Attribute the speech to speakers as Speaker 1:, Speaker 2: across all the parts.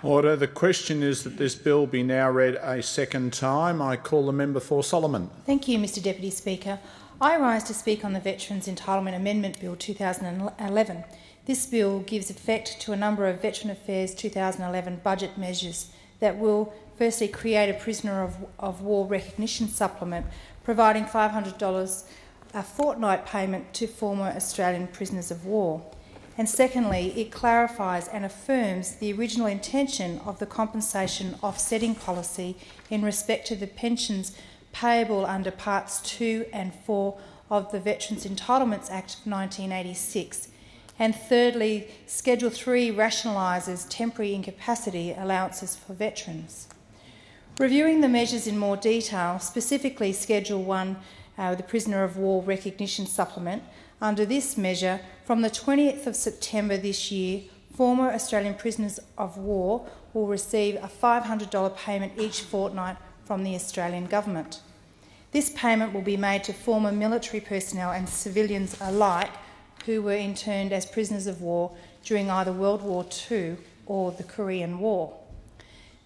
Speaker 1: Order. The question is that this bill be now read a second time. I call the member for Solomon.
Speaker 2: Thank you, Mr Deputy Speaker. I rise to speak on the Veterans Entitlements Amendment Bill 2011. This bill gives effect to a number of Veteran Affairs 2011 budget measures that will firstly create a prisoner of war recognition supplement, providing $500 a fortnight payment to former Australian prisoners of war. And secondly, it clarifies and affirms the original intention of the compensation offsetting policy in respect to the pensions payable under Parts 2 and 4 of the Veterans Entitlements Act of 1986. And thirdly, Schedule 3 rationalises temporary incapacity allowances for veterans. Reviewing the measures in more detail, specifically Schedule 1, the Prisoner of War Recognition Supplement, under this measure, from the 20th of September this year, former Australian prisoners of war will receive a $500 payment each fortnight from the Australian Government. This payment will be made to former military personnel and civilians alike who were interned as prisoners of war during either World War II or the Korean War.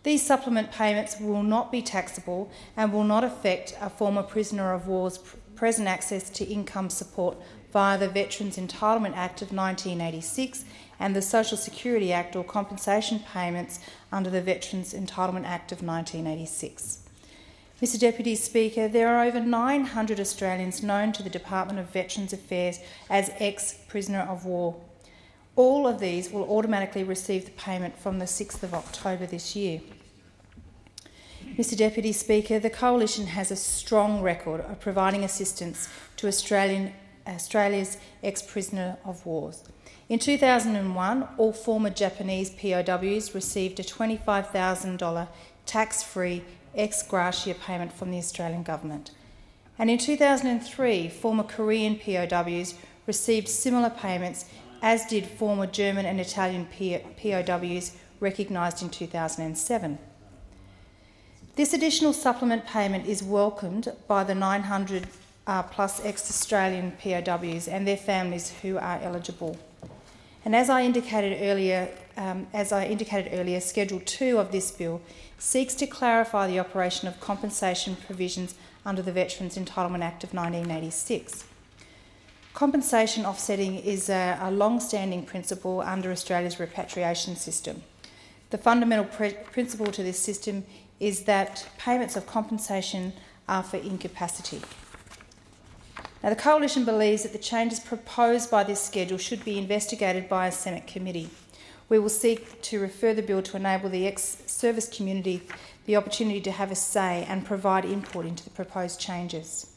Speaker 2: These supplement payments will not be taxable and will not affect a former prisoner of war's present access to income support via the Veterans Entitlement Act of 1986 and the Social Security Act or compensation payments under the Veterans Entitlement Act of 1986. Mr Deputy Speaker, there are over 900 Australians known to the Department of Veterans Affairs as ex-prisoner of war. All of these will automatically receive the payment from the 6th of October this year. Mr Deputy Speaker, the Coalition has a strong record of providing assistance to Australia's ex-prisoner of wars. In 2001, all former Japanese POWs received a $25,000 tax-free ex gratia payment from the Australian Government. And in 2003, former Korean POWs received similar payments, as did former German and Italian POWs recognised in 2007. This additional supplement payment is welcomed by the 900 plus ex-Australian POWs and their families who are eligible. And as I indicated earlier, Schedule 2 of this bill seeks to clarify the operation of compensation provisions under the Veterans Entitlement Act of 1986. Compensation offsetting is a long-standing principle under Australia's repatriation system. The fundamental principle to this system is that payments of compensation are for incapacity. Now, the Coalition believes that the changes proposed by this schedule should be investigated by a Senate committee. We will seek to refer the bill to enable the ex-service community the opportunity to have a say and provide input into the proposed changes.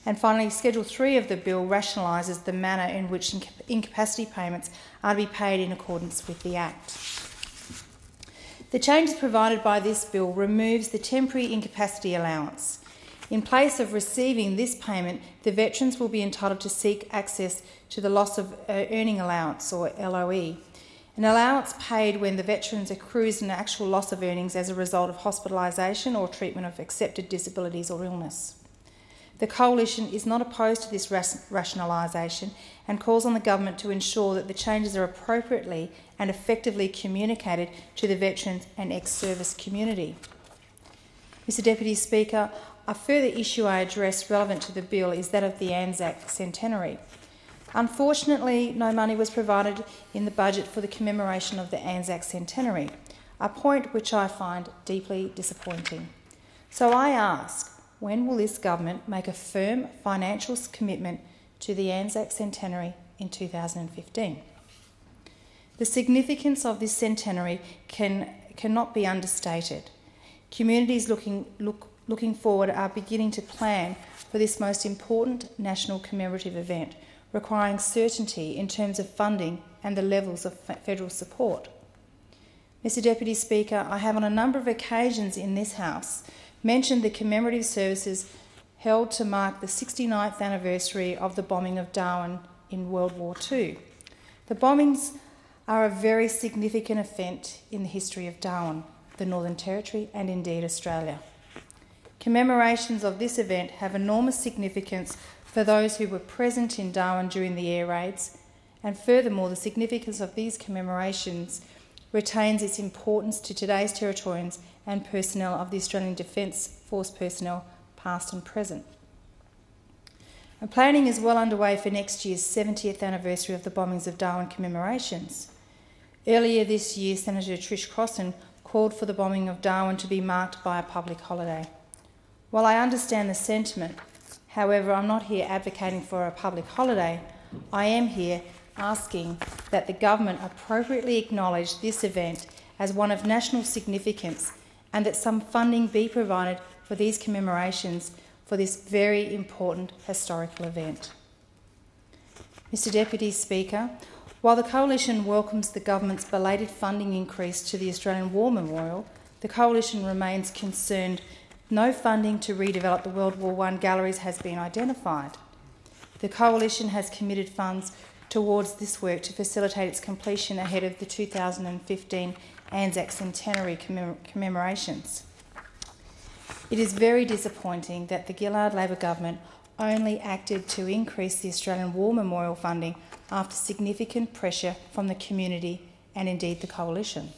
Speaker 2: And finally, Schedule 3 of the bill rationalises the manner in which incapacity payments are to be paid in accordance with the Act. The changes provided by this bill removes the temporary incapacity allowance. In place of receiving this payment, the veterans will be entitled to seek access to the loss of earning allowance, or LOE, an allowance paid when the veterans accrues an actual loss of earnings as a result of hospitalisation or treatment of accepted disabilities or illness. The Coalition is not opposed to this rationalisation and calls on the Government to ensure that the changes are appropriately and effectively communicated to the veterans and ex-service community. Mr Deputy Speaker, a further issue I address relevant to the bill is that of the Anzac Centenary. Unfortunately, no money was provided in the budget for the commemoration of the Anzac Centenary, a point which I find deeply disappointing. So I ask, when will this Government make a firm financial commitment to the Anzac Centenary in 2015? The significance of this centenary cannot be understated. Communities looking forward are beginning to plan for this most important national commemorative event, requiring certainty in terms of funding and the levels of federal support. Mr Deputy Speaker, I have on a number of occasions in this House mentioned the commemorative services held to mark the 69th anniversary of the bombing of Darwin in World War II. The bombings are a very significant event in the history of Darwin, the Northern Territory and indeed Australia. Commemorations of this event have enormous significance for those who were present in Darwin during the air raids, and furthermore the significance of these commemorations retains its importance to today's Territorians and personnel of the Australian Defence Force personnel, past and present. And planning is well underway for next year's 70th anniversary of the bombings of Darwin commemorations. Earlier this year, Senator Trish Crossan called for the bombing of Darwin to be marked by a public holiday. While I understand the sentiment, however, I'm not here advocating for a public holiday. I am here asking that the government appropriately acknowledge this event as one of national significance and that some funding be provided for these commemorations for this very important historical event. Mr Deputy Speaker, while the Coalition welcomes the government's belated funding increase to the Australian War Memorial, the Coalition remains concerned no funding to redevelop the World War I galleries has been identified. The Coalition has committed funds towards this work to facilitate its completion ahead of the 2015 Anzac Centenary commemorations. It is very disappointing that the Gillard Labor government only acted to increase the Australian War Memorial funding after significant pressure from the community and indeed the Coalition.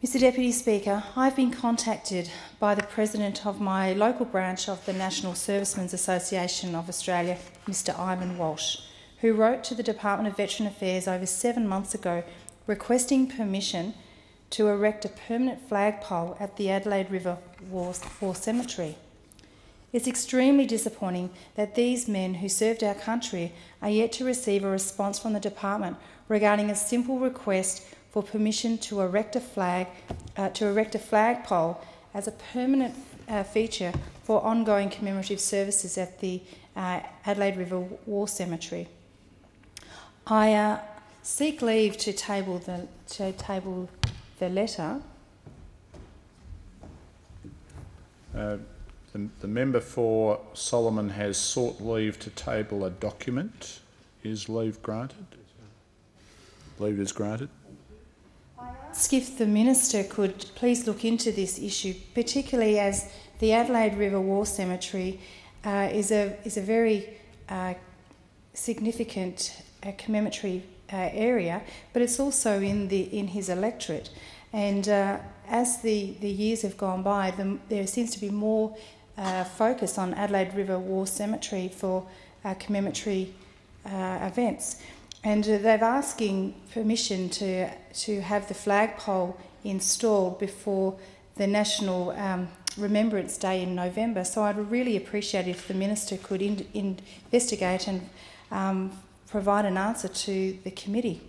Speaker 2: Mr Deputy Speaker, I've been contacted by the President of my local branch of the National Servicemen's Association of Australia, Mr Ivan Walsh, who wrote to the Department of Veteran Affairs over 7 months ago requesting permission to erect a permanent flagpole at the Adelaide River War Cemetery. It's extremely disappointing that these men who served our country are yet to receive a response from the department regarding a simple request for permission to erect a flagpole as a permanent feature for ongoing commemorative services at the Adelaide River War Cemetery. I seek leave to table the letter.
Speaker 1: The member for Solomon has sought leave to table a document. Is leave granted? Leave is granted.
Speaker 2: I ask if the Minister could please look into this issue, particularly as the Adelaide River War Cemetery is a very significant commemorative area, but it's also in his electorate. And as the years have gone by, there seems to be more focus on Adelaide River War Cemetery for commemorative events. And they're asking permission to have the flagpole installed before the National Remembrance Day in November. So I'd really appreciate if the Minister could investigate and provide an answer to the committee.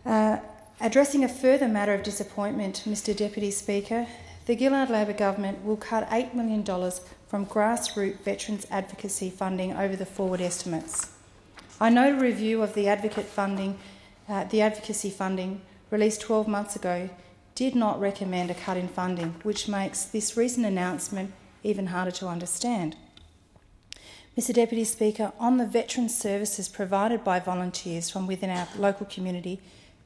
Speaker 2: Addressing a further matter of disappointment, Mr Deputy Speaker, the Gillard Labor government will cut $8 million from grassroots veterans advocacy funding over the forward estimates. I note a review of the advocacy funding released 12 months ago did not recommend a cut in funding, which makes this recent announcement even harder to understand. Mr Deputy Speaker, on the veteran services provided by volunteers from within our local community,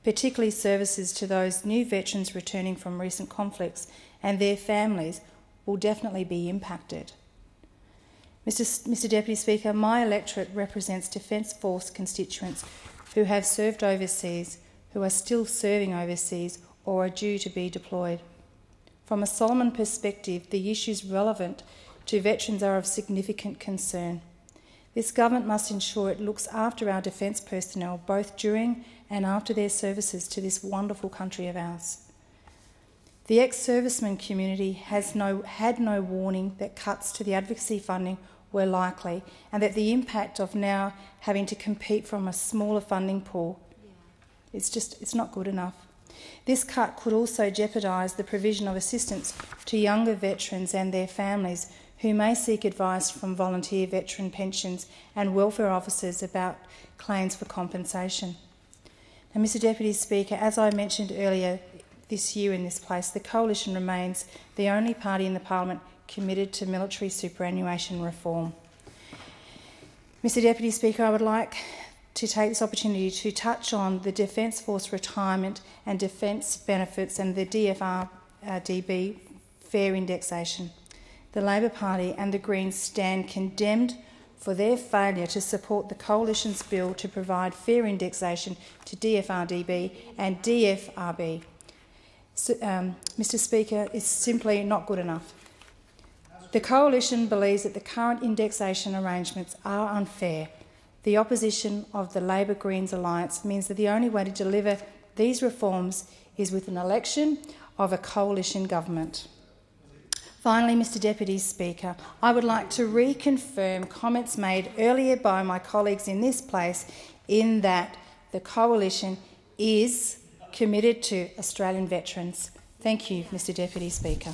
Speaker 2: particularly services to those new veterans returning from recent conflicts and their families, will definitely be impacted. Mr Deputy Speaker, my electorate represents Defence Force constituents who have served overseas, who are still serving overseas or are due to be deployed. From a Solomon perspective, the issues relevant to veterans are of significant concern. This government must ensure it looks after our defence personnel both during and after their services to this wonderful country of ours. The ex-serviceman community had no warning that cuts to the advocacy funding were likely and that the impact of now having to compete from a smaller funding pool, it's not good enough. This cut could also jeopardise the provision of assistance to younger veterans and their families who may seek advice from volunteer veteran pensions and welfare officers about claims for compensation. Now, Mr Deputy Speaker, as I mentioned earlier this year in this place, the Coalition remains the only party in the Parliament committed to military superannuation reform. Mr Deputy Speaker, I would like to take this opportunity to touch on the Defence Force retirement and defence benefits and the DB fair indexation. The Labor Party and the Greens stand condemned for their failure to support the Coalition's bill to provide fair indexation to DFRDB and DFRB. So, Mr Speaker, it's simply not good enough. The Coalition believes that the current indexation arrangements are unfair. The opposition of the Labor-Greens alliance means that the only way to deliver these reforms is with an election of a coalition government. Finally, Mr Deputy Speaker, I would like to reconfirm comments made earlier by my colleagues in this place in that the Coalition is committed to Australian veterans. Thank you, Mr Deputy Speaker.